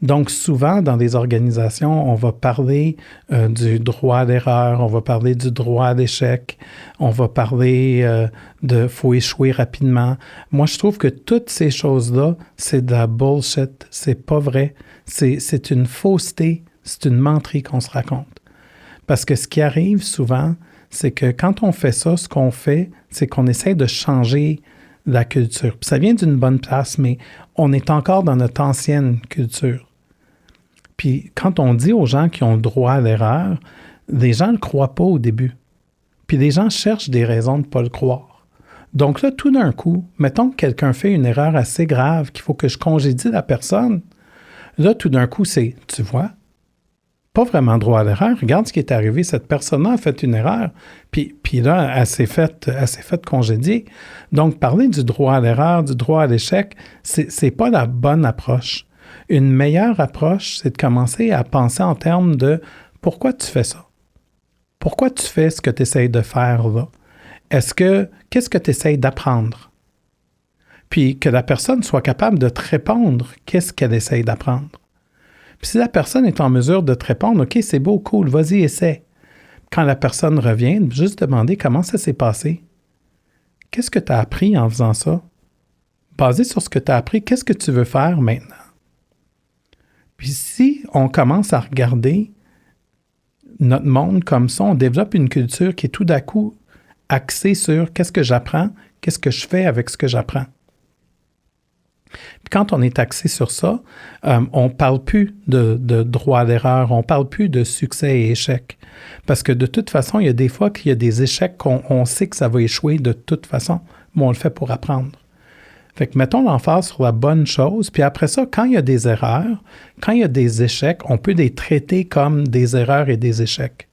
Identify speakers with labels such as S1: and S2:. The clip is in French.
S1: Donc, souvent, dans des organisations, on va parler du droit d'erreur, on va parler du droit d'échec, on va parler de « faut échouer rapidement ». Moi, je trouve que toutes ces choses-là, c'est de la bullshit, c'est pas vrai, c'est une fausseté, c'est une menterie qu'on se raconte. Parce que ce qui arrive souvent, c'est que quand on fait ça, ce qu'on fait, c'est qu'on essaie de changer la culture. Puis ça vient d'une bonne place, mais on est encore dans notre ancienne culture. Puis quand on dit aux gens qui ont le droit à l'erreur, les gens ne le croient pas au début. Puis les gens cherchent des raisons de ne pas le croire. Donc là, tout d'un coup, mettons que quelqu'un fait une erreur assez grave qu'il faut que je congédie la personne. Là, tout d'un coup, c'est, tu vois, pas vraiment droit à l'erreur. Regarde ce qui est arrivé. Cette personne-là a fait une erreur. Puis là, elle s'est faite congédier. Donc, parler du droit à l'erreur, du droit à l'échec, c'est pas la bonne approche. Une meilleure approche, c'est de commencer à penser en termes de pourquoi tu fais ça? Pourquoi tu fais ce que tu essaies de faire là? Qu'est-ce que tu essaies d'apprendre? Puis que la personne soit capable de te répondre qu'est-ce qu'elle essaie d'apprendre. Puis si la personne est en mesure de te répondre, OK, c'est beau, cool, vas-y, essaie. Quand la personne revient, juste demander comment ça s'est passé. Qu'est-ce que tu as appris en faisant ça? Basé sur ce que tu as appris, qu'est-ce que tu veux faire maintenant? Puis si on commence à regarder notre monde comme ça, on développe une culture qui est tout d'un coup axée sur qu'est-ce que j'apprends, qu'est-ce que je fais avec ce que j'apprends. Puis quand on est axé sur ça, on ne parle plus de droit à l'erreur, on ne parle plus de succès et échec. Parce que de toute façon, il y a des fois qu'il y a des échecs qu'on sait que ça va échouer de toute façon, mais on le fait pour apprendre. Fait que mettons l'emphase sur la bonne chose, puis après ça, quand il y a des erreurs, quand il y a des échecs, on peut les traiter comme des erreurs et des échecs.